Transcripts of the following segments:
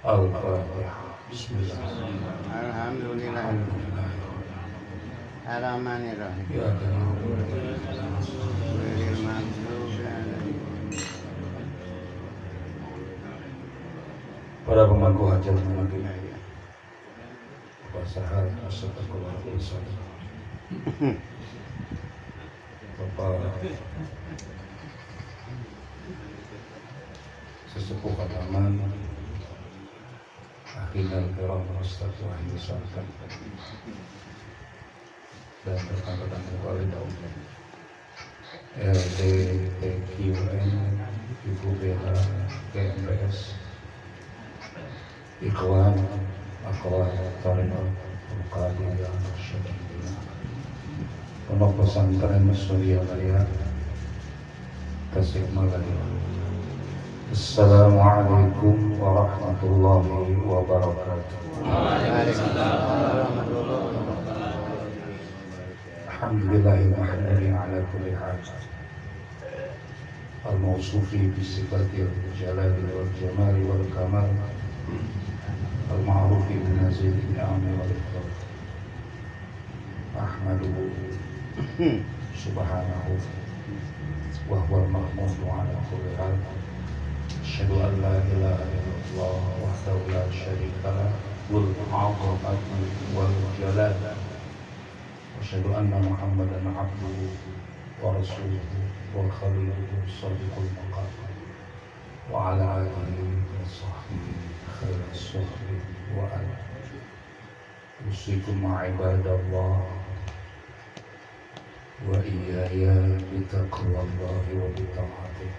Al-Fatihah. Bismillah. Alhamdulillah. Ar-Rahmanir-Rahim. Ya Allah. Ghairil maghdubi alaihim. Para pemangku hajat mengaji Basahan Astagfirullah Bapak sesepuh Kataman Akhirnya Kiram Astagfirullah Misalkan dan rekan-rekan kembali daun LD, TQN, Ibu Bella, KMBS, Ikhwan, Akhwat, Tarimah, Al-Qadiyah, Syedina, Pondok Pesantren Surya Raya, Tasikmalaya. Assalamualaikum warahmatullahi wabarakatuh. Waalaikumsalam warahmatullahi wabarakatuh. Alhamdulillahirrahmanirrahim ala kulli hal. Al-mawsufi bisifatil jalali wal jamali wal kamal, al-ma'rufi binazil ni'ami wal ikram. Ahmaduhu subhanahu wa huwa al-mahmudu ala kulli hal. Asyhadu an la ilaha illallah wahdahu la syarika lah wal 'azamatu wal jalal. Asyhadu anna Muhammadan abduhu wa rasuluhu wa khaliluhu shadiqul maqam wa ala alihi wa sahbihi khairas suhbi wa ala usikum ibadallah wa iyaya bitaqwallahi wa bita'atihi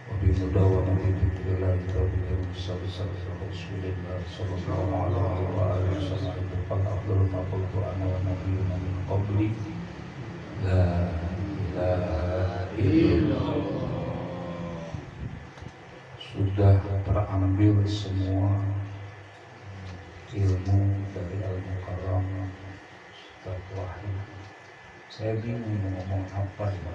wa bimudawamati billahi tauhid sallallahu rasulillah sallallahu alaihi wa alihi wasallam fal afdalu ma qultu ana wa nabiyyuna min qabli la ilaha illallah. Sudah terambil semua ilmu dari Al-Mukarram Ustaz Wahid. Saya bingung mau ngomong apa ya.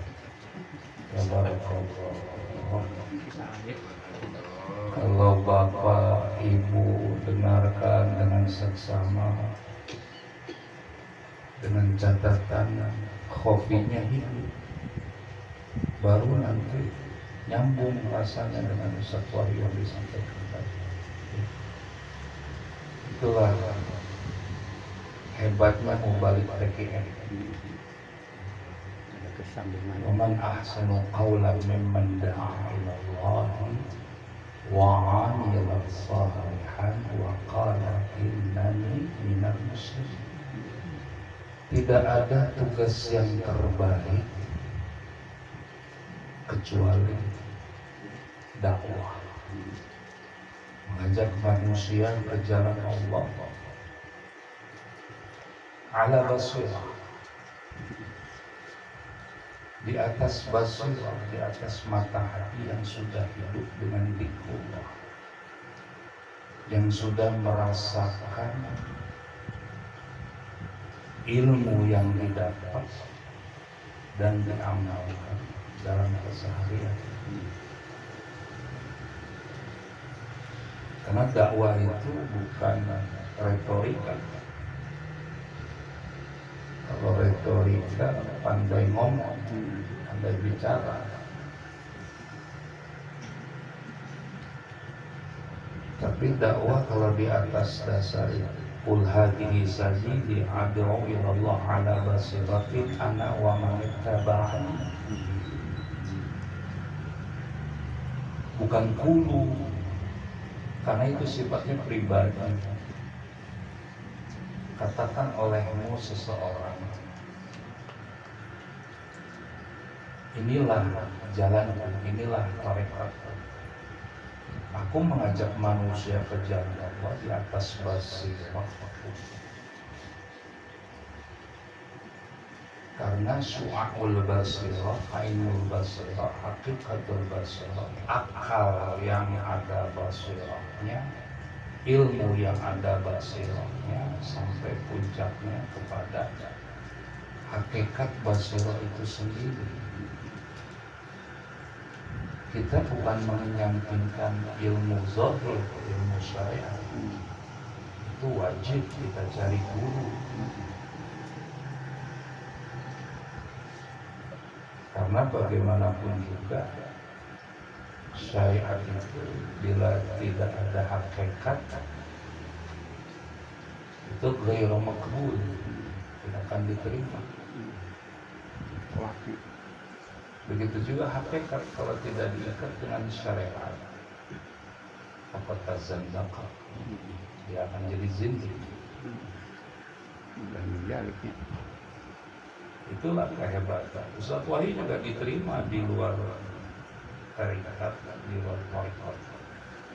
Kalau Bapak Ibu dengarkan dengan seksama, dengan catatan khofinya hidup, baru nanti nyambung rasanya dengan Ustaz Wahyu yang disampaikan tadi. Itulah hebatnya mubalik TKN. Waman ahsanu qawlan mimman da'a ila Allah wa 'amila shalihan wa qala innani minal muslimin. Tidak ada tugas yang terbaik kecuali dakwah, mengajak manusia ke jalan Allah ala basirah, di atas basirah, di atas mata hati yang sudah hidup dengan dzikrullah, yang sudah merasakan ilmu yang didapat dan diamalkan dalam keseharian. Karena dakwah itu bukan retorika. Kalau retorika pandai ngomong, pandai bicara. Tapi dakwah kalau di atas dasar qul hadhihi sabili ad'u ila Allah ala basiratin ana wa man ittaba'ani. Bukan kulu, karena itu sifatnya pribadi. Katakan olehmu seseorang, inilah jalan, inilah tarekat. Aku mengajak manusia ke jalan Allah di atas basirah. Karena su'a'ul basirah, ainul basirah, hakikatul basirah, akal yang ada basirahnya, ilmu yang ada basirahnya, sampai puncaknya kepada hakikat basirah itu sendiri. Kita bukan menyampingkan ilmu zahir, ilmu syariat. Itu wajib kita cari guru. Karena bagaimanapun juga syariat itu bila tidak ada hakikat itu ghairu maqbul, tidak akan diterima. Begitu juga hakikat kalau tidak diikat dengan syariat, apakah zandaqah, dia akan jadi zindik. Dan menjaliknya. Itulah kehebatan. Ustaz Wahid juga diterima di luar tarekat, di luar tarekat.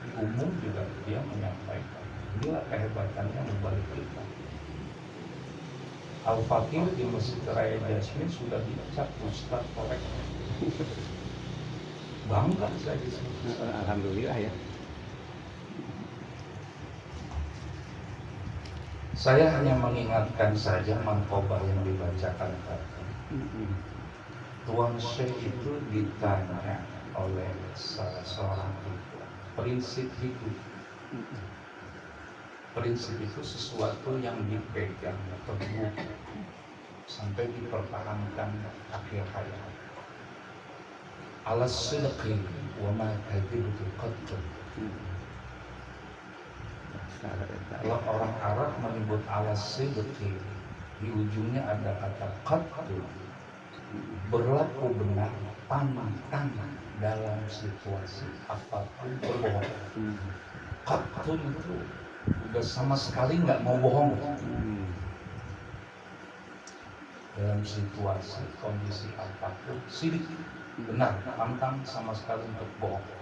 Di umum juga dia menyampaikan. Inilah kehebatannya membalik kita. Al-Fakir di Masjid Raya Jasmine sudah dicap Ustaz Korek. Bangga saya di sini. Alhamdulillah ya. Saya hanya mengingatkan saja mangkobah yang dibacakan tadi. Tuan Syekh itu ditanya oleh salah seorang ibu, prinsip hidup. Prinsip itu sesuatu yang dipegang teguh sampai dipertahankan akhir hayat. Alas sidqi wa ma kadhibtu qattu. Kalau orang Arab menyebut alas sidqi, di ujungnya ada kata qattu, berlaku benar, pantang dalam situasi apapun berbohong. Qattu itu udah sama sekali nggak mau bohong. Dalam situasi kondisi apapun, sidik, benar, pantang sama sekali untuk bohong.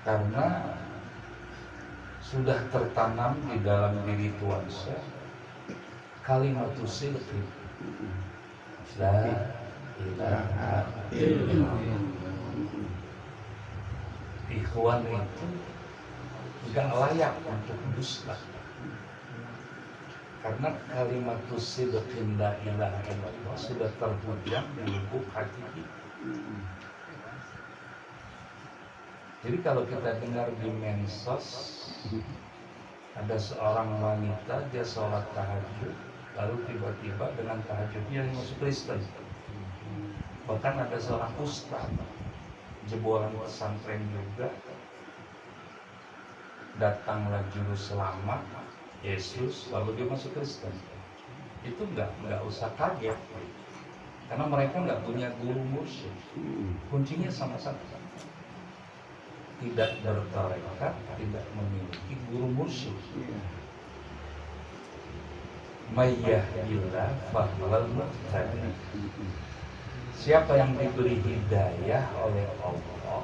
Karena sudah tertanam di dalam diri Tuan Syekh kalimat sidqi, la ilaha illallah. Ikhwan itu gak layak untuk dusta. Karena kalimat sidqi la ilaha illallah sudah terhujam di lubuk hati kita. Jadi kalau kita dengar di medsos ada seorang wanita dia sholat tahajud, lalu tiba-tiba dengan tahajudnya dia masuk Kristen. Bahkan ada seorang ustaz jebolan pesantren juga, datanglah juru selamat Yesus, lalu dia masuk Kristen. Itu enggak usah kaget, karena mereka enggak punya guru mursyid. Kuncinya sama-sama, tidak bertarekat, tidak memiliki guru mursyid. Mayyahdillah fahuwal muhtadi. Siapa yang diberi hidayah oleh Allah,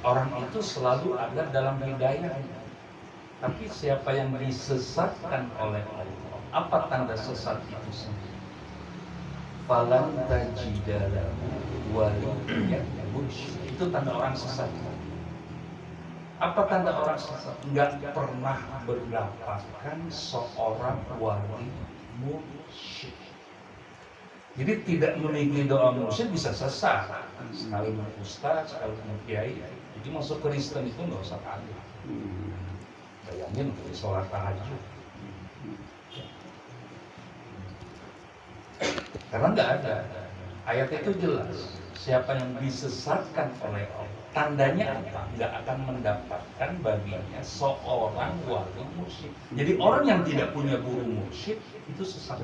orang itu selalu ada dalam hidayah. Tapi siapa yang disesatkan oleh Allah, apa tanda sesat itu sendiri? Falan tajida lahu waliyyan mursyid. Itu tanda orang sesat. Apa tanda orang sesat? Enggak pernah mendapatkan seorang wali mursyid. Jadi tidak memiliki doa mursyid bisa sesat. Sekali ustaz, sekali kiai. Jadi masuk Kristen itu nggak usah kaget. Bayangin di sholat tahajud. Karena nggak ada. Ayat itu jelas. Siapa yang disesatkan oleh Allah, tandanya apa? Nggak akan mendapatkan baginya seorang wali mursyid. Jadi orang yang tidak punya guru mursyid itu sesat.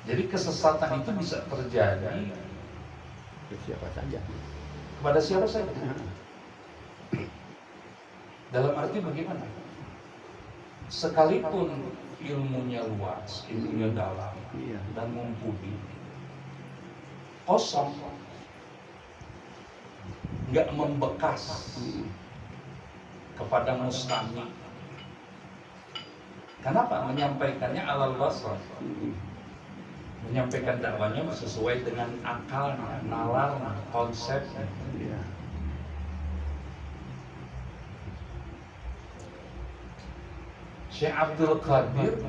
Jadi kesesatan itu bisa terjadi siapa saja, kepada siapa saja. Dalam arti bagaimana? Sekalipun ilmunya luas, ilmunya dalam dan mumpuni, kosong, nggak membekas kepada mustami. Kenapa? Menyampaikannya alal basar, menyampaikan dakwanya sesuai dengan akalnya, nalarnya, konsepnya. Syekh Abdul Qadir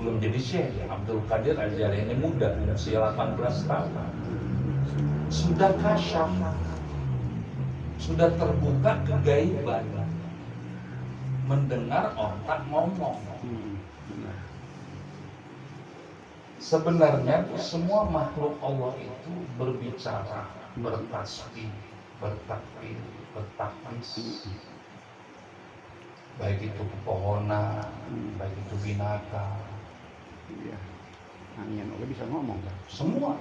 belum jadi Syekh. Abdul Qadir ajarannya muda, usia 18 tahun. Sudah kasyaf, sudah terbuka kegaiban, mendengar otak ngomong. Sebenarnya semua makhluk Allah itu berbicara, bertasbih, bertakbir, bertakbis. Baik itu pepohonan, baik itu binatang. Iya. Angin oke bisa ngomong kan? Semua.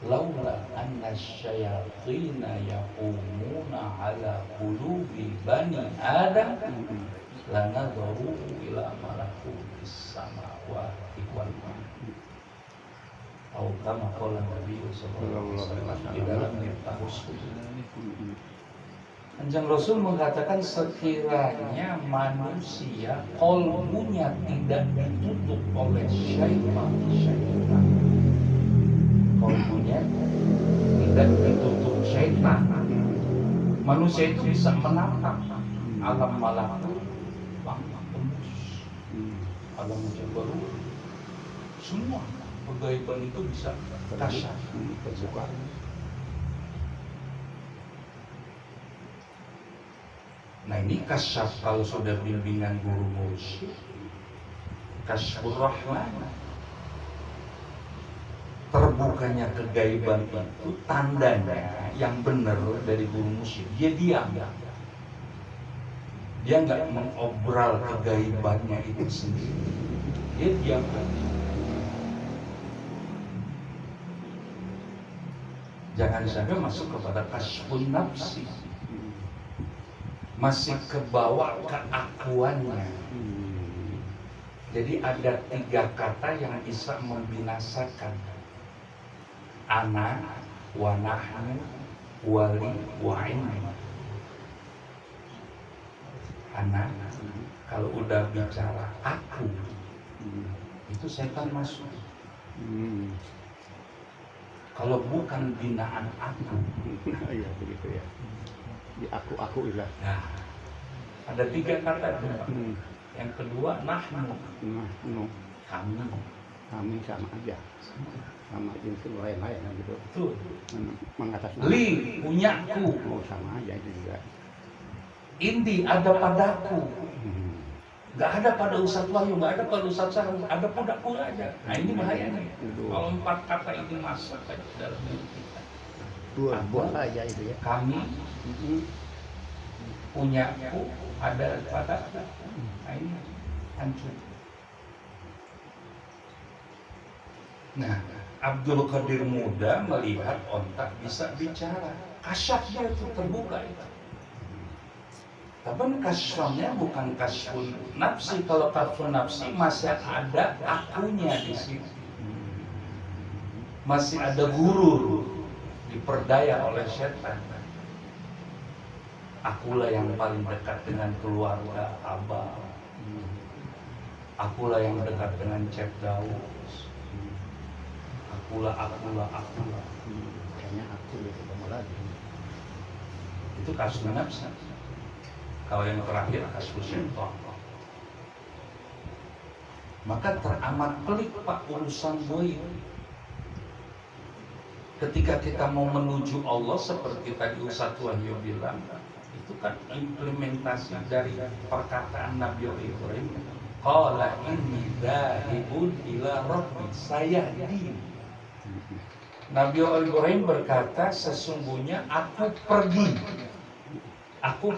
Laula anna syayatina yaqumuna ala qulubi bani Adam lanadharu ila malakutis samawati wal ardi. Atau kama qala Nabi sallallahu alaihi wasallam di dalam Tahusus. Kanjeng Rasul mengatakan sekiranya manusia qalbunya tidak ditutup oleh syaitan, qalbunya tidak ditutup syaitan, manusia itu bisa menatap alam malakut, tembus, alam jabarut, semua kegaiban itu bisa kasyaf, terbuka. Nah ini kasyaf kalau sudah bimbingan guru mursyid, kasyfur rahman. Terbukanya kegaiban itu tandanya yang benar dari guru mursyid. Dia diam, dia nggak mengobral kegaibannya itu sendiri. Dia diam aja. Jangan sampai masuk kepada kasyfun nafsi. Masih kebawa keakuannya. Jadi ada 3 kata yang bisa membinasakan. Ana, wa nahnu, wali, wa ilmi. Ana, kalau udah bicara aku, itu setan masuk. Kalau bukan binaan aku, iya begitu ya. Di aku ilah. Nah, ada 3 kata. Yang kedua nahnu, kami sama aja, sama jenis lain-lain gitu. Tuh. Mengatasnamakan. Li, punyaku. Oh sama aja itu juga. Indi, ada padaku. Gak ada pada Ustadz Wahyu, gak ada pada Ustadz Sarung, ada padaku aja. Nah ini bahayanya. Kalau 4 kata ini masuk ke dalam diri kita. Dua aja itu ya. Kami, punyaku, ada padaku. Nah ini hancur. Nah, Abdul Qadir muda melihat ontak bisa bicara. Kasyafnya itu terbuka itu. Tapi kasyafnya bukan kasyfun nafsi. Kalau kasyfun nafsi masih ada akunya di sini. Masih ada gurur, diperdaya oleh setan. Akulah yang paling dekat dengan keluarga Abah. Akulah yang dekat dengan Cep Daus. Akulah. Kayaknya aku itu kamu lagi. Itu kasyfun nafsi. Kalau yang terakhir kasyfus syaitan. Maka teramat pelik Pak urusan gue. Ketika kita mau menuju Allah seperti tadi Ustadz Wahyu bilang, itu kan implementasi dari perkataan Nabi Ibrahim. Qala inni dhahibun ila rabbi sayahdi. Nabi Ibrahim berkata, sesungguhnya aku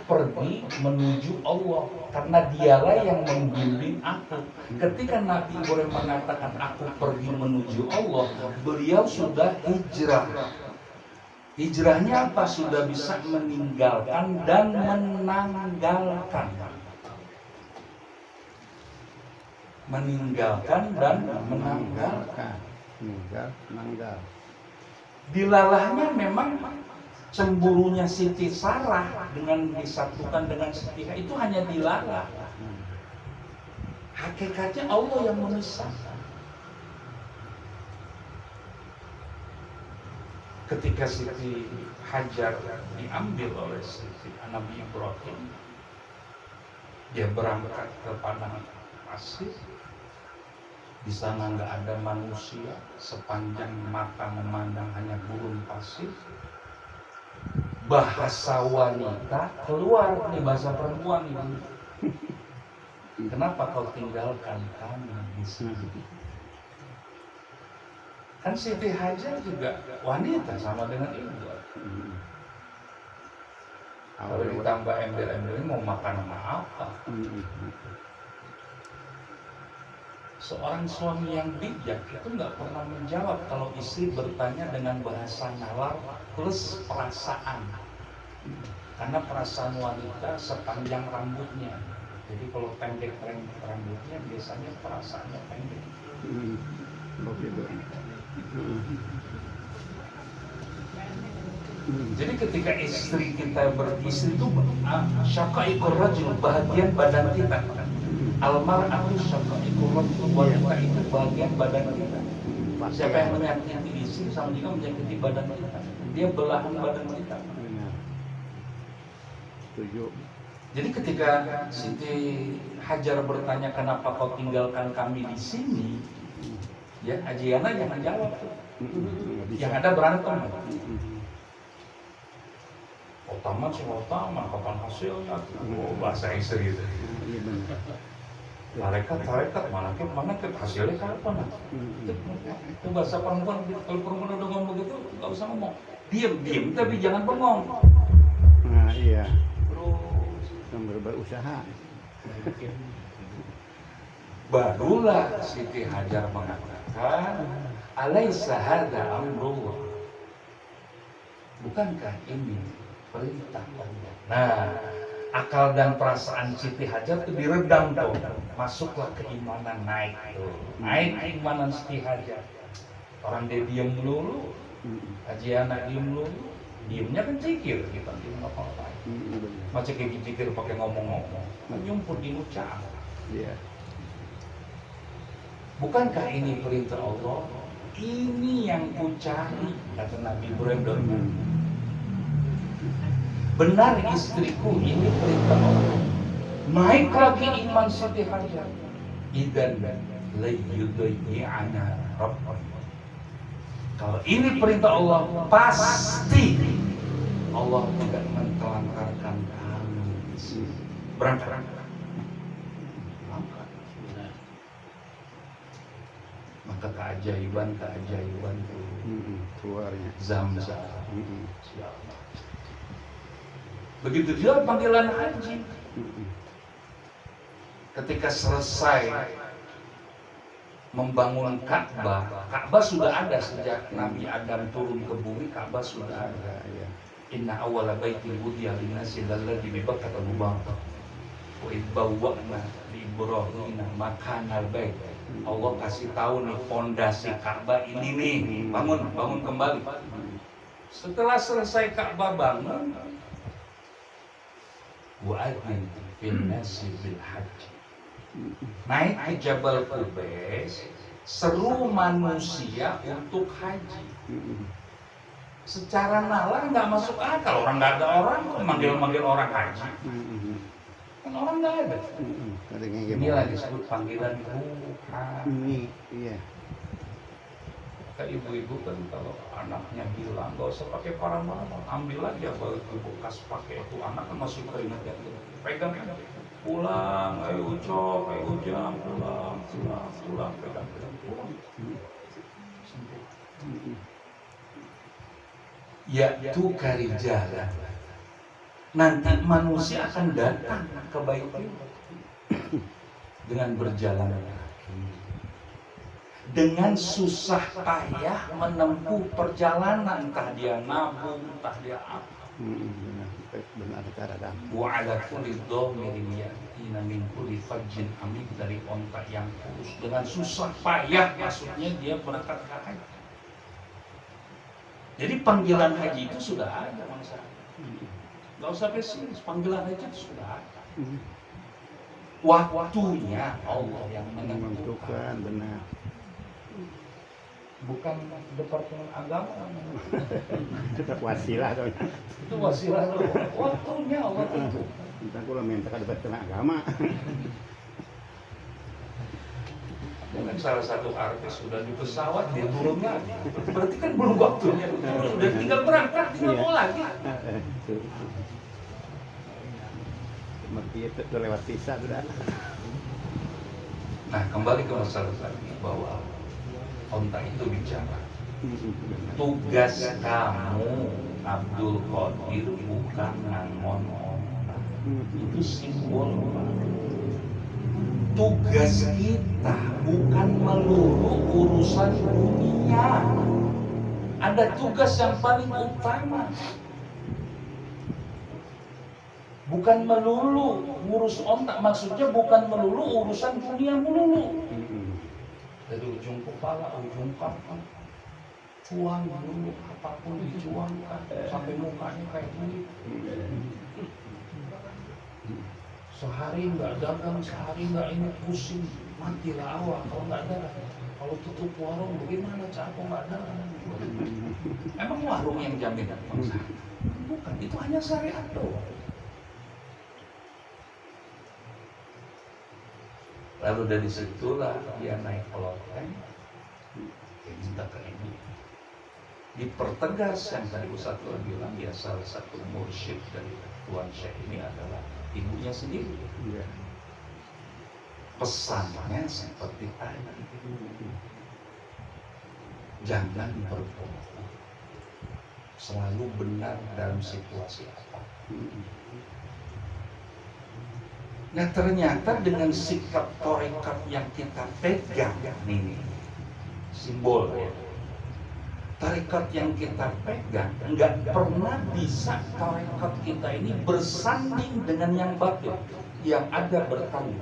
pergi menuju Allah karena dialah yang membimbing aku. Ketika Nabi Ibrahim mengatakan aku pergi menuju Allah, beliau sudah hijrah. Hijrahnya apa? Sudah bisa meninggalkan dan menanggalkan. Meninggalkan dan menanggalkan. Menanggal. Dilalahnya memang cemburunya Siti Sarah dengan disatukan dengan Siti itu hanya dilalah. Hakikatnya Allah yang memisahkan. Ketika Siti Hajar diambil oleh Siti Nabi Ibrahim, Dia berangkat ke padang pasir. Di sana nggak ada manusia, sepanjang mata memandang hanya gurun pasir. Bahasa wanita keluar nih, bahasa perempuan ini. Kenapa kau tinggalkan kami di sini? Kan Siti Hajar juga wanita sama dengan ibu. Kalau ditambah embel-embel mau makan sama apa? Seorang suami yang bijak itu nggak pernah menjawab kalau istri bertanya dengan bahasa nalar plus perasaan. Karena perasaan wanita sepanjang rambutnya. Jadi kalau pendek rambutnya biasanya perasaannya pendek. Jadi ketika istri kita beristri itu syaqaiqur rajul, bahagian badan kita. Almar'atu syaqaiqur rajul, wanita itu bagian badan kita. Siapa yang menyakiti istri sama juga menyakiti badan kita. Dia belahan badan kita. Setuju. Jadi ketika Siti Hajar bertanya kenapa kau tinggalkan kami di sini, ya Ajiana jangan jawab tuh. Yang ada berantem. Otaman semua otaman, kapan hasilnya? Oh, bahasa istri itu. Tarekat, mana ke hasilnya kapan? Itu bahasa perempuan. Kalau perempuan udah ngomong begitu, nggak usah ngomong. Diam, tapi jangan bengong. Nah iya. Terus berusaha. Barulah Siti Hajar mengatakan, alaisa hadza amrullah. Bukankah ini perintah Allah? Nah, akal dan perasaan Siti Hajar itu diredam tuh. Masuklah keimanan, naik tuh. Naik keimanan Siti Hajar. Orang dia diam dulu, Ajiana diam dulu. Diamnya kan zikir, kita diam apa-apa. Macam kayak zikir pakai ngomong-ngomong. Menyumput di ucap. Iya. Bukankah ini perintah Allah? Ini yang ku cari, kata Nabi Ibrahim. Benar istriku, ini perintah Allah. Naik lagi iman Siti Hajar. Idan layyudayyi'ana Rabbah. Kalau ini perintah Allah, pasti Allah tidak mentelantarkan kami. Berangkat. Maka keajaiban itu keluarnya Zamzam. Begitu juga panggilan haji. Ketika selesai membangun Ka'bah, Ka'bah sudah ada sejak Nabi Adam turun ke bumi. Ka'bah sudah ada. Inna awwala baitin wudi'a lin-nasi lalladzi bi Bakkata mubarak wa idh bawwa'na li Ibrahima makanal bait. Allah kasih tahu nih fondasi Ka'bah ini nih, bangun kembali. Setelah selesai Ka'bah bangun, wa'adzin fil nasi bil hajj. Naik ke Jabal Qubais, seru manusia untuk haji. Secara nalar nggak masuk akal, orang nggak ada orang kok manggil orang haji. Kan orang nggak ada. Inilah disebut panggilan Tuhan. Iya. Kayak ibu-ibu kan kalau anaknya bilang nggak usah pakai parang-parang, ambil aja baju bekas pakai itu, anak kan masih keringat ya, pegang aja. Pulang, ayo Ucok, ayo Ujang, pulang, pegang, pulang. Ya itu karijalan. Nanti manusia akan datang ke Baitul dengan berjalan kaki, dengan susah payah menempuh perjalanan, entah dia nabung, entah dia apa. Benar cara dan. Wa ala kulli dhamirin yatina min kulli fajjin amik, dari onta yang kurus, dengan susah payah maksudnya dia berangkat ke haji. Jadi panggilan haji itu sudah ada manusia. Gak usah pesimis, panggilan haji itu sudah ada. Waktunya Allah yang menentukan. Benar. bukan Departemen Agama. Tetap wasilah tuh. Itu wasilah loh. Waktunya waktu itu. Kita kula minta ke Departemen Agama. Dengan salah satu artis sudah di pesawat dia turun lagi. Berarti kan belum waktunya. Udah tinggal berangkat, tinggal mau lagi. Seperti itu tuh lewat sisa sudah. Nah, kembali ke masalah tadi bahwa onta itu bicara. Tugas kamu Abdul Qadir bukan ngangon onta. Itu simbol, Pak. Tugas kita bukan melulu urusan dunia. Ada tugas yang paling utama. Bukan melulu ngurus ontak, maksudnya bukan melulu urusan dunia melulu. Dari ujung kepala, ujung kaki, cuang dulu, apapun dicuangkan sampai mukanya kayak gini. Sehari nggak dagang, sehari nggak ini pusing, matilah awak kalau nggak dagang. Kalau tutup warung, bagaimana cara nggak dagang? Emang warung yang jaminan bangsa? Bukan, itu hanya syariat doang. Lalu dari situlah dia naik peloteng, dia minta ke ibu. Dipertegas yang tadi Ustaz bilang, ya salah satu mursyid dari Tuan Syekh ini adalah ibunya sendiri. Pesannya seperti tadi, jangan berbohong, selalu benar dalam situasi apa. Nah, ternyata dengan sikap tarekat yang kita pegang ini simbol ya. Tarekat yang kita pegang nggak pernah bisa tarekat kita ini bersanding dengan yang batil, yang ada bertanding.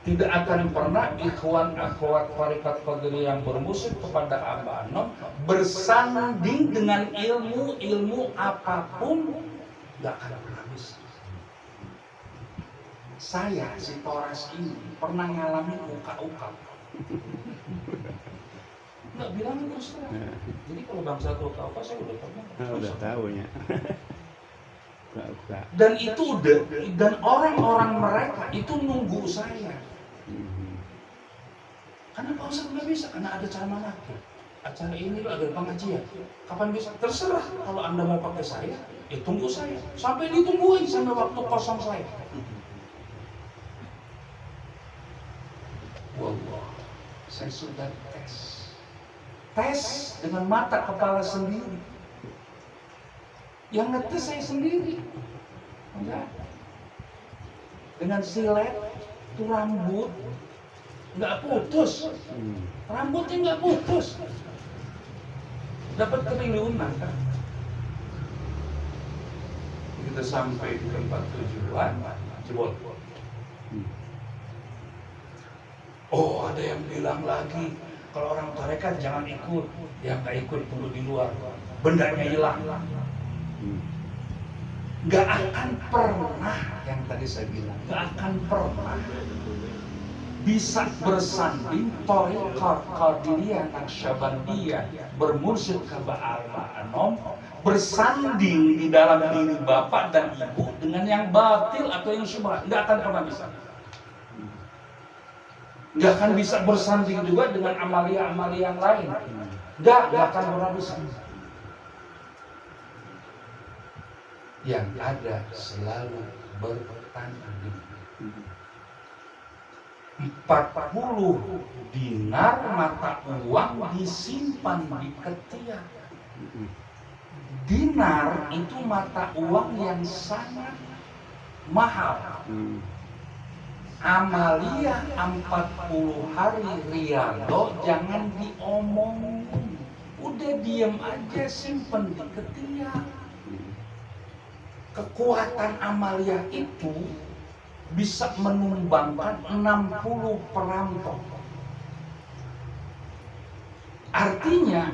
Tidak akan pernah ikhwan akhwat tarekat qadiriyah yang bermusuh kepada Abah Anom bersanding dengan ilmu apapun, nggak akan pernah bisa. Saya si Toras ini pernah ngalamin uka-uka. Nggak bilang terus terang. Jadi kalau bangsa uka-uka saya udah pernah. Udah tahu ya. Uka-uka. Dan itu udah, dan orang-orang mereka itu nunggu saya. Karena Pak Ustadz nggak bisa, karena ada acara manakib. Acara ini ada pengajian. Kapan bisa? Terserah. Kalau Anda mau pakai saya, ya tunggu saya. Sampai ditungguin sampai waktu kosong saya. Wallah, saya sudah tes dengan mata kepala sendiri. Yang ngetes saya sendiri. Enggak. Dengan silet, itu rambut nggak putus, rambutnya nggak putus, dapat triliunan kan. Kita sampai di tempat tujuan, jebol. Oh, ada yang bilang lagi, kalau orang tarekat jangan ikut, yang nggak ikut tunggu di luar, bendanya hilang. Nggak akan pernah, yang tadi saya bilang, nggak akan pernah bisa bersanding tarekat Qadiriyah Naqsyabandiyah bermursyid ke Abah Anom, bersanding di dalam diri bapak dan ibu dengan yang batil atau yang syubhat. Nggak akan pernah bisa. Nggak akan bisa bersanding juga dengan amalia-amalia yang lain. Nggak akan pernah bisa. Yang ada selalu bertanding. 40 dinar mata uang disimpan di ketiak. Dinar itu mata uang yang sangat mahal. Amalia 40 hari riyadho jangan diomongin. Udah diem aja, simpen di ketiak. Kekuatan amalia itu bisa menumbangkan 60 perampok. Artinya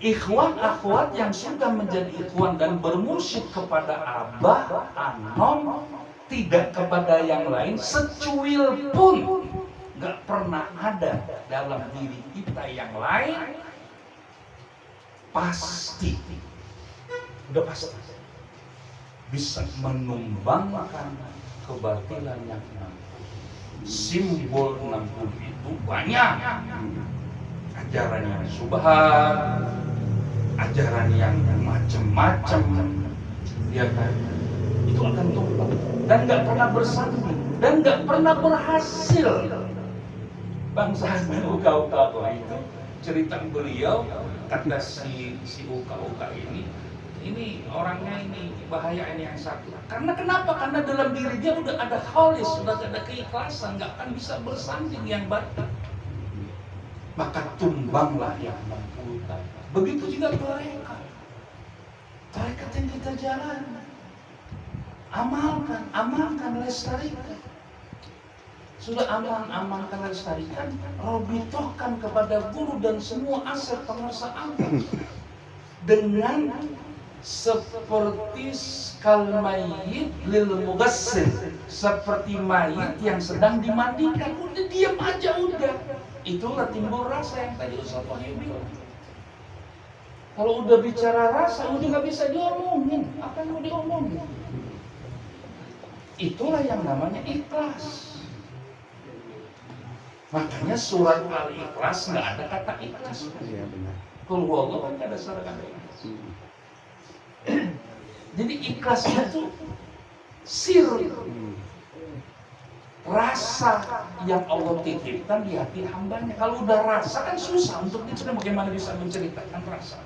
ikhwan akhwat yang sudah menjadi ikhwan dan bermursyid kepada Abah Anom, tidak kepada yang lain secuil pun nggak pernah ada dalam diri kita yang lain, pasti, udah pasti bisa menumbangkan kebatilan yang 60. Simbol 60 itu banyak. Ajaran yang subhat, ajaran yang macam-macam, ya kan? Itu akan tumbang dan nggak pernah bersanding dan nggak pernah berhasil. Bangsa Uka-Uka itu cerita beliau, kata si Uka-Uka ini orangnya ini bahaya ini yang satu. Karena kenapa? Karena dalam diri dia udah ada khalis, sudah ada keikhlasan, nggak akan bisa bersanding yang batin. Maka tumbanglah yang 60 tadi. Begitu juga tarekat yang kita jalan. Amalkan, lestarikan. Sudah amalkan, lestarikan, robitohkan kepada guru dan semua aset penguasa agama. Dengan seperti kalmayit lil mugassil, seperti mayit yang sedang dimandikan. Udah diam aja udah. Itulah timbul rasa yang tadi Ustaz Wahyu bilang. Kalau udah bicara rasa, udah nggak bisa diomongin. Apa yang mau diomongin? Itulah yang namanya ikhlas. Makanya surat Al-Ikhlas nggak ada kata ikhlas. Iya benar. Qul huwallahu kan nggak ada surat kata ikhlas. Jadi ikhlas itu sir, rasa yang Allah titipkan di hati hambanya. Kalau udah rasa kan susah untuk diceritakan. Bagaimana bisa menceritakan rasa?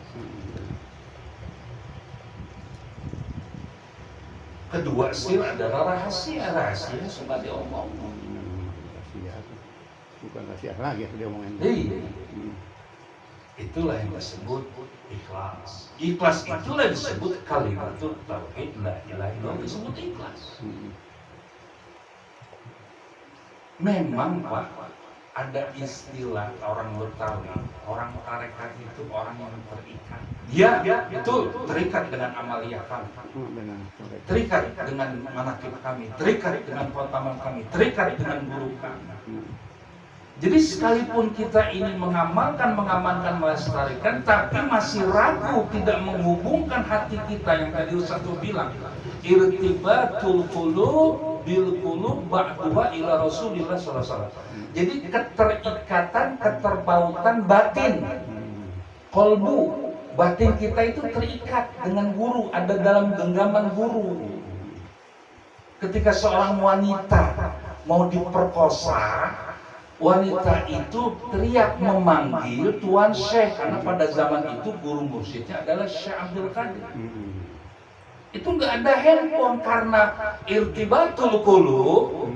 Kedua sir adalah rahasia. Rahasia suka diomong. Rahasia, bukan rahasia lagi dia omongin. Iya. Itulah yang disebut ikhlas. Ikhlas itulah disebut kalimatul tauhid, la ilaha illallah, disebut ikhlas. Memang Pak, ada istilah orang Betawi, orang tarekat itu orang yang terikat. Ya, betul, terikat dengan amaliyah kami, terikat dengan manakib kami, terikat dengan khataman kami, terikat dengan guru kami. Jadi sekalipun kita ini mengamalkan, melestarikan, tapi masih ragu, tidak menghubungkan hati kita yang tadi Ustaz bilang, irtibatul qulub bil qulub ba'duha ila Rasulillah sallallahu alaihi wasallam. Jadi keterikatan, keterbautan batin, kolbu, batin kita itu terikat dengan guru, ada dalam genggaman guru. Ketika seorang wanita mau diperkosa, wanita itu teriak memanggil Tuan Syekh, karena pada zaman itu guru mursyidnya adalah Syekh Abdul Qadir. Itu nggak ada handphone karena irtibatul qulub,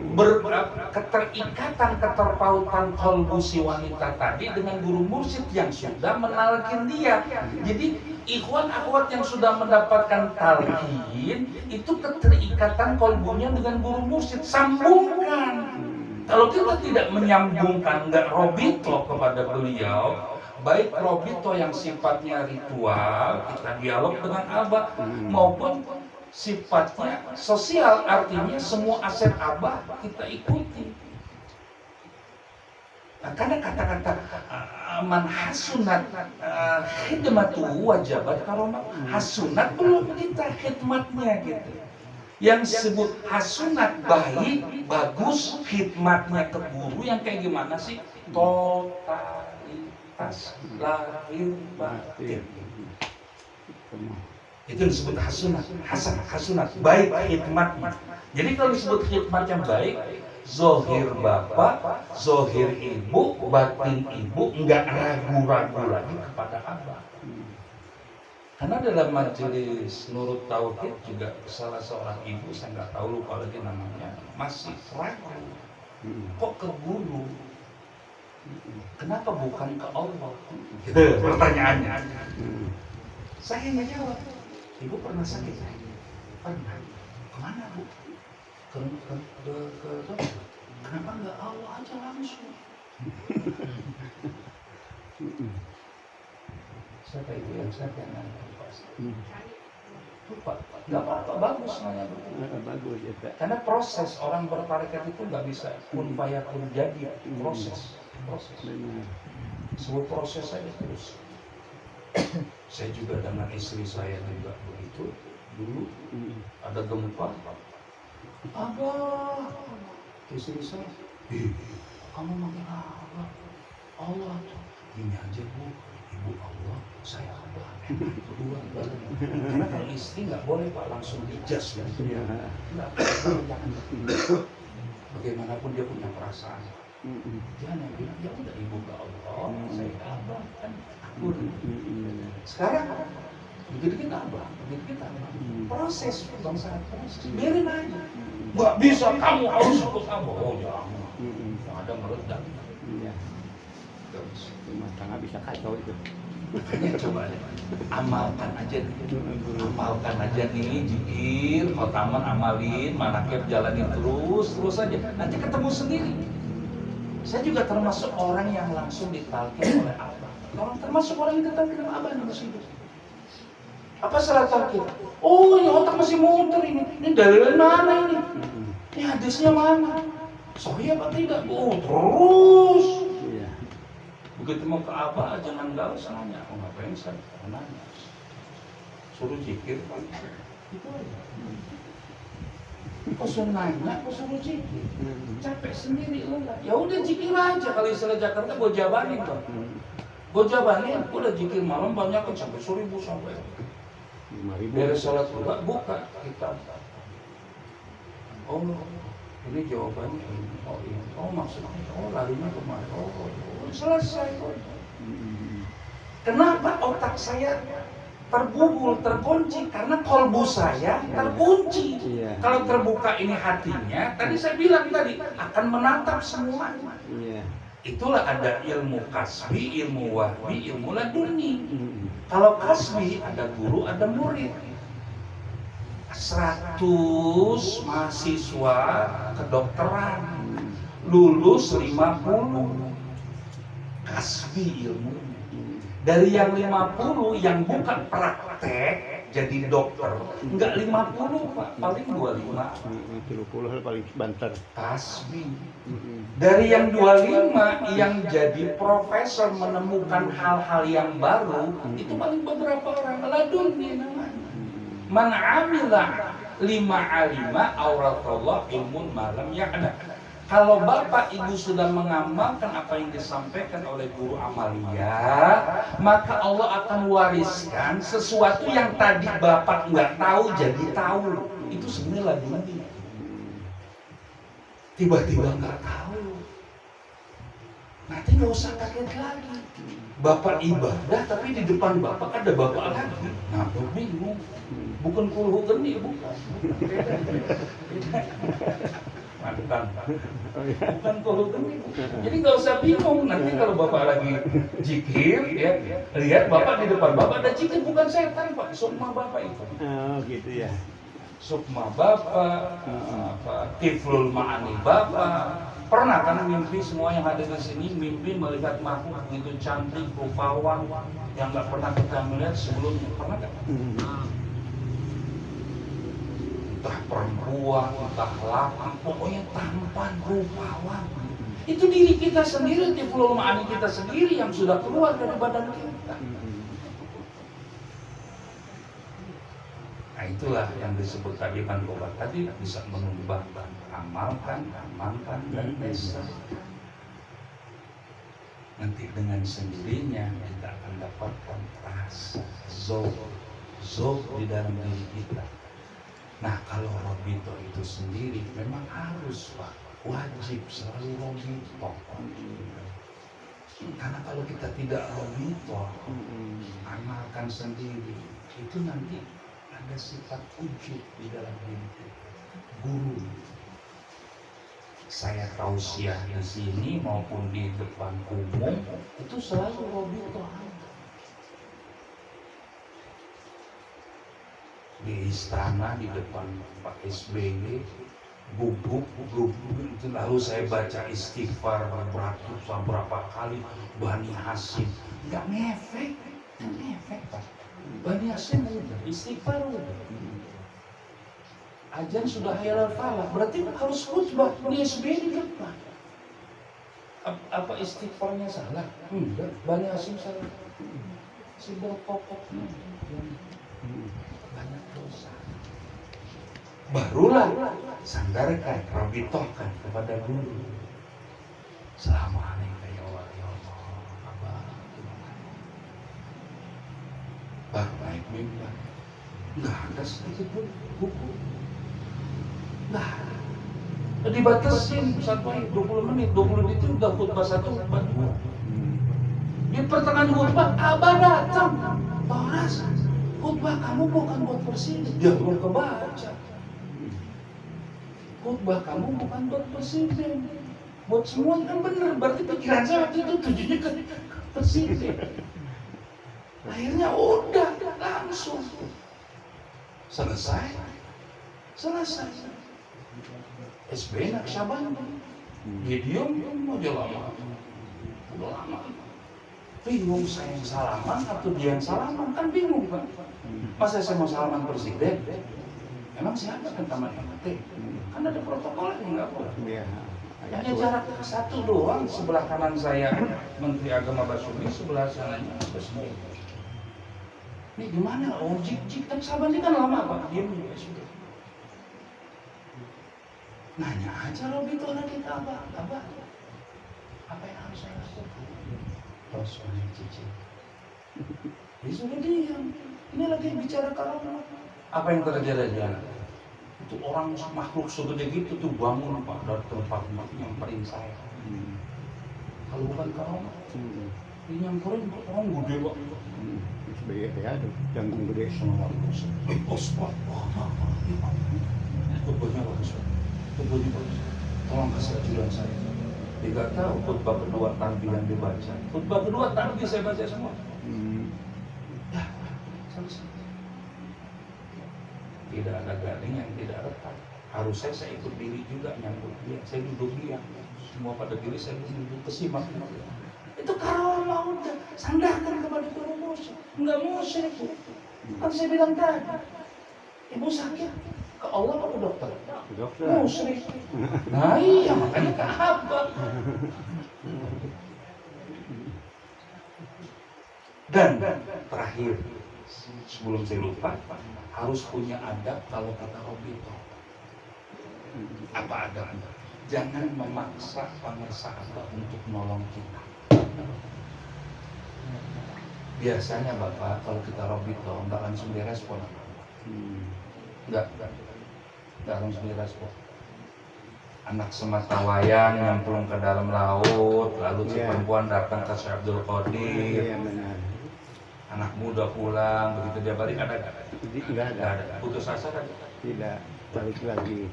keterikatan, keterpautan kolbu si wanita tadi dengan guru mursyid yang sudah menalkin dia. Jadi ikhwan akhwat yang sudah mendapatkan talqin itu keterikatan kolbunya dengan guru mursyid, sambungkan. Kalau kita tidak menyambungkan, nggak robito kepada beliau, baik robito yang sifatnya ritual, kita dialog dengan Abah, maupun sifatnya sosial, artinya semua aset Abah kita ikuti. Nah, karena kata-kata man hasunat khidmatuhu wajabat karomat, hasunat belum kita khidmatnya gitu. Yang disebut hasunat baik, bagus, khidmatnya ke guru yang kayak gimana sih? Totalitas lahir batin. Itu disebut hasunat, hasunat baik khidmatnya. Jadi kalau disebut khidmatnya baik, zohir bapak, zohir ibu, batin ibu enggak ragu-ragu lagi kepada Abah. Karena dalam majelis Nurut Tauhid juga salah seorang ibu, saya nggak tahu, lupa lagi namanya, masih ragu. Kok ke guru? Kenapa bukan ke Allah? Pertanyaannya. Saya nggak jawab. Ibu pernah sakit? Pernah. Kemana Bu? Ke dokter. Kenapa nggak Allah aja langsung? Siapa itu yang saya nanya? Lupa, nggak apa-apa, bagus nanya begitu. Bagus ya Pak. Karena proses orang bertarekat itu nggak bisa kun fayakun jadi, proses. Benar. Sebuah proses saja terus. Saya juga dengan istri saya juga begitu. Dulu ada gempa, Abah, istri saya, kamu manggil Abah, Allah tuh, ini aja Bu, Ibu Allah, saya Abah, berdua bareng. Karena kalau istri nggak boleh Pak langsung dijas kan? Nggak jangan. Bagaimanapun dia punya perasaan. Jangan bilang ya udah Ibu ke Allah, saya Abah kan akur. Sekarang begitu kita Abah. Proses bangsa proses. Biarin aja. Nggak bisa kamu harus ikut Abah. Oh jangan. Ada meledak. Iya. Terus Rumah tangga bisa kacau itu. makanya coba deh, amalkan aja nih. Amalkan aja nih, zikir, khotaman amalin, manakib jalanin terus aja. Nanti ketemu sendiri. Saya juga termasuk orang yang langsung ditalkin oleh Abah. Termasuk orang yang ditalkin oleh Abah di musibah. Apa salah talkin? Oh, ini otak masih muter ini. Ini dalilnya mana ini? Ini hadisnya mana? Sahih apa tidak? Oh, terus. Iya. Begitu mau ke Abah, jangan nggak usah nanya. Oh, ngapain saya? Nanya. Suruh zikir, Pak. Itu aja. Kok suruh nanya, kok suruh zikir? Capek sendiri lah. Ya udah zikir aja. Kalau istilah Jakarta, gue jabanin Pak. Gue jabanin, udah zikir malam banyak kan sampai 1.000 sampai. 5.000. Beres sholat buka kitab. Oh, ini jawabannya ini. Oh iya. Oh maksudnya. Oh larinya kemana? Oh selesai. Kenapa otak saya terbubul, terkunci? Karena kolbu saya terkunci. Iya. Kalau terbuka ini hatinya, tadi saya bilang tadi akan menatap semuanya. Iya. Itulah ada ilmu kasbi, ilmu wahbi, ilmu laduni. Kalau kasbi ada guru, ada murid. 100 mahasiswa kedokteran, lulus 50 kasbi ilmu. Dari yang 50 yang bukan praktek jadi dokter, enggak 50 Pak, paling 25. 30 paling banter. Kasbi. Dari yang 25 yang jadi profesor menemukan hal-hal yang baru, itu paling beberapa orang. Laduni namanya. Man amila lima alima auratullah ilmun malam ya'na. Kalau bapak ibu sudah mengamalkan apa yang disampaikan oleh guru amalia, maka Allah akan wariskan sesuatu yang tadi bapak nggak tahu jadi tahu. Itu sebenarnya laduni. Tiba-tiba nggak tahu, nanti nggak usah kaget lagi. Bapak ibadah tapi di depan bapak ada bapak lagi, nah bingung. Bukan kulhu geni, bukan. Bukan kulhu geni. Jadi nggak usah bingung. Nanti kalau bapak lagi zikir, ya lihat bapak di depan bapak ada zikir, bukan setan Pak, sukma bapak itu. Oh gitu ya. Sukma bapak, tiflul ma'ani bapak. Pernah kan mimpi semua yang ada di sini mimpi melihat makhluk begitu cantik, rupawan yang nggak pernah kita melihat sebelumnya, pernah kan? Entah perempuan, entah laki, pokoknya tampan, rupawan. Itu diri kita sendiri, tiflul ma'ani kita sendiri yang sudah keluar dari badan kita. Nah itulah yang disebut tadi kan obat tadi bisa mengubah, amalkan, dan bisa. Nanti dengan sendirinya kita akan dapatkan rasa zauq di dalam diri kita. Nah kalau robito itu sendiri memang harus Pak, wajib selalu robito. Karena kalau kita tidak robito, amalkan sendiri, itu nanti ada sifat ujub di dalam diri kita. Guru, saya tausiah di sini maupun di depan umum itu selalu robito. Di istana di depan Pak SBY, gubuk itu lalu saya baca istighfar berapa kali, Bani Hasyim, nggak ngefek. Kan efek Pak. Bani Hasyim udah, istighfar udah. Ajan sudah halal falah, berarti harus khutbah di SBY di depan. Apa istighfarnya salah? Enggak, Bani Hasyim salah. Sudah pokoknya banyak dosa. Barulah sandarkan, rabitohkan kepada guru. Assalamualaikum ya Allah. Baru naik mimbar. Nggak ada sedikit pun buku. Nggak ada. Dibatasin 20 menit, 20 menit itu udah khutbah 1, khutbah 2. Di pertengahan khutbah, Abah datang. Toras, khutbah kamu bukan buat presiden, dia belum kebaca. Khutbah kamu bukan buat presiden, buat semua kan benar. Berarti pikiran saya waktu itu tujuannya ke presiden. Akhirnya udah langsung selesai. SBY Naqsyabandi, Gideon aja lama, udah lama. Bingung saya yang salaman atau dia yang salaman, kan bingung Pak. Masa saya mau salaman presiden? Emang siapa kan taman MT? Kan ada protokolnya nggak boleh. Hanya jarak 1 doang, sebelah kanan saya Menteri Agama Basuki, sebelah sananya SBY. Ini gimana? Oh jik kan sahabat ini kan lama Pak, diam juga sudah. Nanya aja Robi itu anak kita Abah, apa yang harus saya lakukan? Rasulnya cici. Dia sudah diam. Ini lagi bicara kalau apa yang terjadi anak? Itu orang makhluk segede gitu tuh bangun Pak dari tempat nyamperin saya. Kalau bukan karomah, dia nyamperin orang gede Pak. SBY ya tuh, janggung gede. Khutbahnya bagus. Tolong kasih ajudan saya. Tidak tahu khutbah kedua takbir yang dibaca. Khutbah kedua takbir saya baca semua. Ya, selesai. Tidak ada garing yang tidak retak. Harusnya saya ikut diri juga nyambut dia. Saya duduk dia. Semua pada diri saya duduk kesimak. Itu karomah udah. Sandarkan kepada guru musyrik. Enggak musyrik. Kan saya bilang tadi. Ibu sakit. Ke Allah apa ke dokter? Musyrik. Nah iya makanya ke Abah. Dan terakhir sebelum saya lupa, harus punya adab kalau kata Robito. Apa adabnya? Jangan memaksa pemirsa Abah untuk nolong kita. Biasanya Bapak kalau kita Robito nggak langsung direspon. Nggak langsung direspon. Anak sematawayang yang turun ke dalam laut, lalu si perempuan datang ke Syekh Abdul Qadir. Iya benar. Anak muda pulang, begitu dia balik ada nggak? Nggak ada. Putus asa kan? Tidak balik lagi.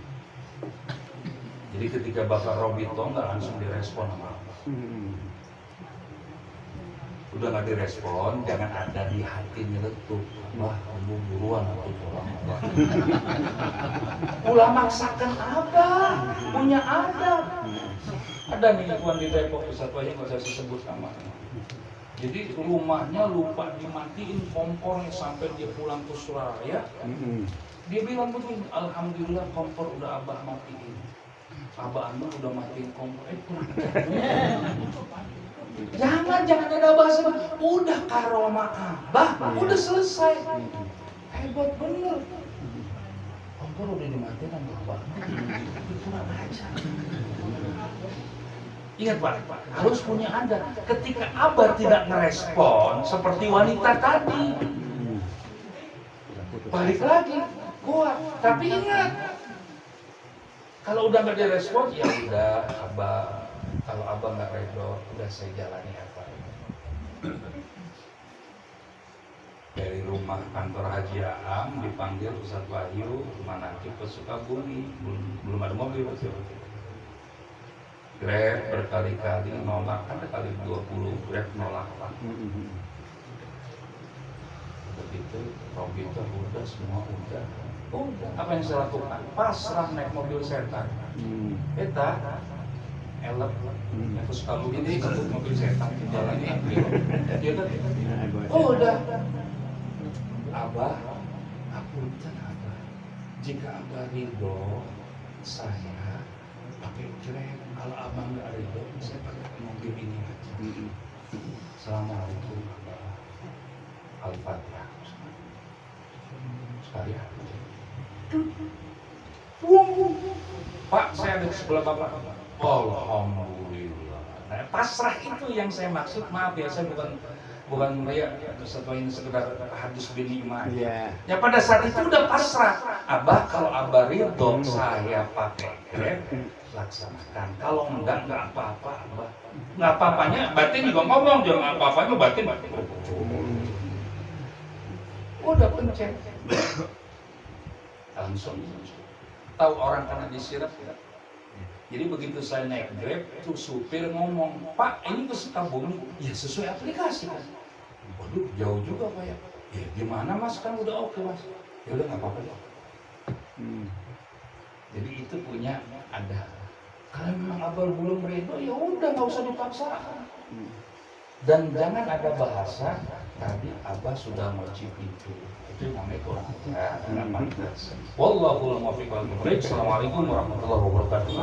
Jadi ketika Bapak Robito nggak langsung direspon sama Abah. Udah nggak direspon, jangan ada di hati nyeletuk. Wah, kamu buruan atau tolong Abah. Ulah maksakan Abah, punya adab. Ada nih tuan di Depok, satu aja nggak saya sebut namanya. Jadi rumahnya lupa dimatiin kompornya sampai dia pulang ke Surabaya. Dia bilang begini, alhamdulillah kompor udah Abah matiin. Abah Anu udah matiin kompor. Jangan ada bahasa. Udah karomah Abah, udah selesai. Hebat bener. Kompor udah dimatiin sama Abah. Kurang aja. Ingat Pak, harus punya adab. Ketika Abah tidak ngerespon seperti wanita tadi, balik lagi, kuat. Tapi ingat, kalau udah nggak direspon, ya udah Abah. Kalau Abah nggak redo, udah saya jalani apa. Dari rumah kantor Haji Aam dipanggil Ustadz Wahyu, Manakib ke Sukabumi, belum ada mobil waktu itu. Grab berkali-kali nolak, ada kali 20 Grab nolak Pak. Begitu, Robito udah, semua udah. Apa yang saya lakukan? Pasrah naik mobil setan. Eta, elep, yang ke Sukabumi ini sebut mobil setan. Jalannya dia kan, oh udah. Abah, punten Abah. Jika Abah ridho, saya pakai Grab. Kalau Abah nggak ridho, saya pakai mobil ini aja. Assalamualaikum Abah. Al-Fatihah. Sekalian. Pak, saya ada di sebelah Bapak. Alhamdulillah. Nah, pasrah itu yang saya maksud. Maaf ya, saya bukan ya, setelah ini sekedar hadis bin iman. Ya pada saat itu udah pasrah. Abah, kalau Abah ridho saya pakai Grab, laksanakan. Kalau enggak apa-apa Abah. Nggak apa-apanya, batin juga ngomong, jangan apa-apanya batin. Udah pencet. Langsung tahu orang karena disirap ya. Jadi begitu saya naik Grab, tuh supir ngomong, Pak ini ke Sukabumi, ya sesuai aplikasi kan. Waduh jauh juga Pak ya. Ya gimana Mas, kan udah oke Mas. Ya udah nggak apa-apa ya. Jadi itu punya ada. Kalau memang Abah belum ridho, ya udah nggak usah dipaksakan. Dan jangan ada bahasa tadi Abah sudah ngocip itu namanya kurang ajar. Wallahul muwaffiq wal hidayah. Assalamualaikum warahmatullahi wabarakatuh.